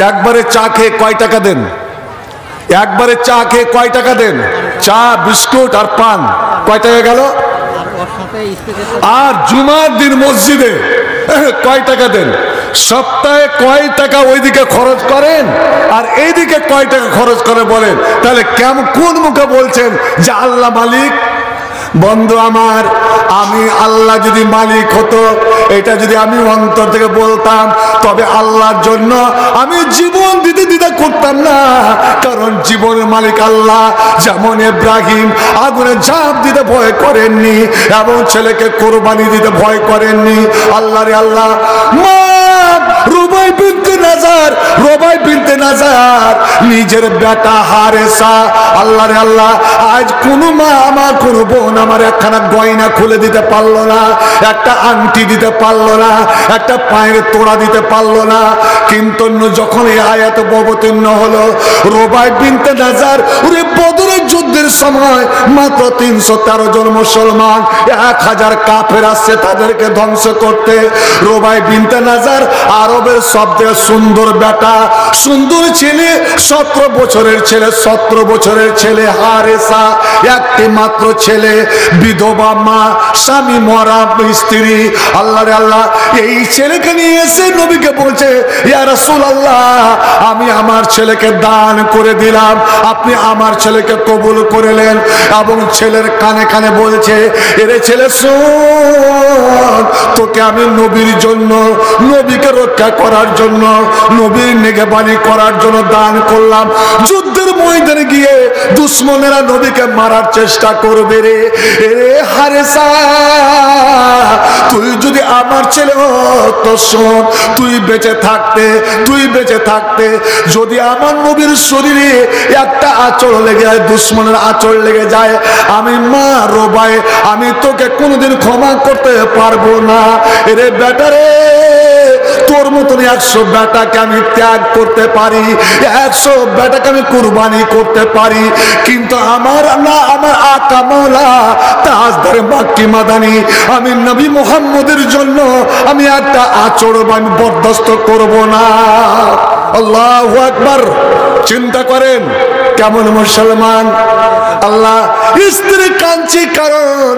একবারে চা খেয়ে কয় টাকা দেন? একবারে চা খেয়ে কয় টাকা দেন? চা, বিস্কুট আর পান কয় টাকা গেল? আর জুমার দিন মসজিদে কয় টাকা দেন? সপ্তাহে কয় টাকা ওইদিকে খরচ করেন আর এইদিকে কয় টাকা খরচ করে বলেন? তাহলে কেমন, কোন মুখে বলছেন যে আল্লাহ মালিক? বন্ধু আমার, আমি আল্লাহ যদি মালিক হতো, এটা যদি আমি অন্তর থেকে বলতাম, তবে আল্লাহর জন্য আমি জীবন দিতে দিতে করতাম না। কারণ জীবনের মালিক আল্লাহ। যেমন ইব্রাহিম আগুনে ঝাঁপ দিতে ভয় করেননি এবং ছেলেকে কোরবানি দিতে ভয় করেননি। আল্লাহ রে আল্লাহ, মা রুবাই বিনতে নাজার, রুবাই বিনতে নাজার নিজের বেটা হারেসা, আল্লাহ রে আল্লাহ, আজ কোন মা আমার, কোন বোন আমার একখানা গয়না খুলে দিতে পারলো না, একটা আংটি দিতে পারলো না, একটা পায়ের তোড়া দিতে পারলো না। কিন্তু যখন এই আয়াত অবতীর্ণ হলো, রুবাই বিনতে নাজার, ওরে বদরের যুদ্ধের সময় মাত্র 313 জন মুসলমান, 1000 কাফের আসছে তাদেরকে ধ্বংস করতে। রুবাই বিনতে নাজার আরবের সবচেয়ে সুন্দর বেটা, সুন্দর ছেলে, 17 বছরের ছেলে, 17 বছরের ছেলে হারেসা, একটি মাত্র ছেলে, বিধবা মা, স্বামী মরা স্ত্রী। আল্লাহ রে আল্লাহ, এই ছেলেকে নিয়ে এসে নবীকে বলছে, ইয়া রাসূলুল্লাহ, আমি আমার ছেলেকে দান করে দিলাম, আপনি আমার ছেলেকে কবুল করলেন। এবং ছেলের কানে কানে বলছে, এরে ছেলে শোন, তোকে আমি নবীর জন্য, নবীকে রক্ষা করার জন্য, নবীর নেগেবানি করার জন্য দান করলাম। যুদ্ধের ময়দানে গিয়ে দুশ্মনেরা নবীকে মারার চেষ্টা করবে রে। এরে হারেসা, তুই যদি আমার ছেলে হতো, শোন, তুই বেঁচে থাকতে, তুই বেঁচে থাকতে যদি আমার নবীর শরীরে একটা আঁচড় লেগে যায়, দুশ্মনের আঁচড় লেগে যায়, আমি মা রোবাই, আমি তোকে কোনোদিন ক্ষমা করতে পারবো না। এরে বেটারে, তোর মতন 100 বেটাকে আমি ত্যাগ করতে পারি, 100 বেটাকে আমি কুরবানি করতে পারি, কিন্তু আমার না, আমার আকা মাওলা তাজদার মাক্কি মাদানি, আমি নবী মুহাম্মদের জন্য আমি একটা আচরণ আমি বরদাস্ত করব না। আল্লাহু আকবার। চিন্তা করেন, কেমন মুসলমান? আল্লাহ, স্ত্রী কাঁদছি কারণ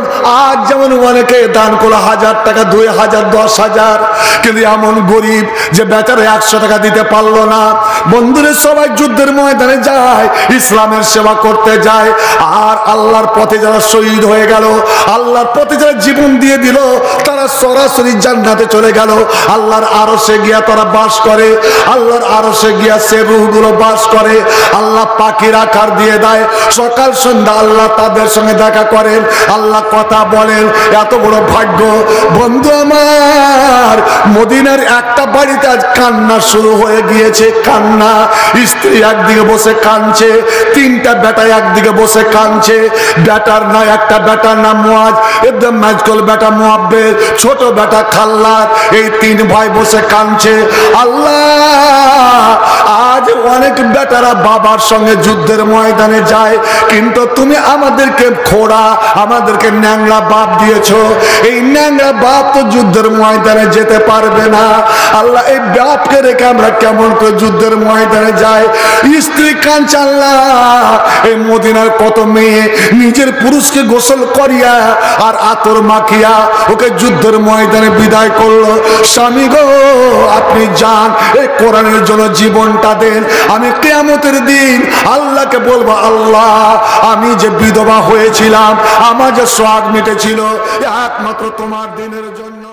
আজ যেমন অনেকে দান করলো 1000 টাকা, 2000, 10,000, কিন্তু এমন গরিব যে বেচারা 100 টাকা দিতে পারলো না। বন্ধুরা, সবাই যুদ্ধের ময়দানে যায়, ইসলামের সেবা করতে যায়, আর আল্লাহর পথে যারা শহীদ হয়ে গেল, আল্লাহর পথে যারা জীবন দিয়ে দিল, তারা সরাসরি জান্নাতে চলে গেল। আল্লাহর আরশে গিয়া তারা বাস করে, আল্লাহর আরশে গিয়া সে রূহগুলো বাস করে। আল্লাহ পাখির আকার দিয়ে দেয়, সকাল সন্ধ্যা আল্লাহ তাদের সঙ্গে দেখা করেন, আল্লাহ কথা বলেন। এত বড় ভাগ্য। বন্ধু আমার, মদিনার একটা বাড়িতে আজ কান্না শুরু হয়ে গিয়েছে, কান্না। স্ত্রী একদিকে বসে কাঁদছে, 3টা বেটা একদিকে বসে কাঁদছে। বেটার না, একটা বেটার নাম মুয়াজ, একদম মাঝকল বেটা মুয়াব্বের, ছোট বেটা খাল্লাদ, এই 3 ভাই বসে কাঁদছে। আল্লাহ, আজ অনেক বেটারা বাবার সঙ্গে যুদ্ধের ময়দানে যায়, কিন্তু তুমি আমাদেরকে খোড়া, আমাদেরকে ন্যাংরা বাপ দিয়েছো। এই ন্যাংরা বাপ তো যুদ্ধের ময়দানে যেতে পারবে না। আল্লাহ, এই বাপকে রেখে আমরা কেমন করে যুদ্ধের ময়দানে যাই? স্ত্রী কাঁদছে। আল্লাহ, এই মদিনার কত মেয়ে নিজের পুরুষকে গোসল করিয়া আর আতর মাখিয়া ওকে যুদ্ধের ময়দানে বিদায় করলো। স্বামী গো, আপনি যান, এই কোরআনের জন্য জীবনটা দেন। আমি কিয়ামতের দিন আল্লাহকে বলবো, আল্লাহ, আমি যে বিধবা হয়েছিলাম, আমার যে সোহাগ মিটেছিল, একমাত্র তোমার দিনের জন্য।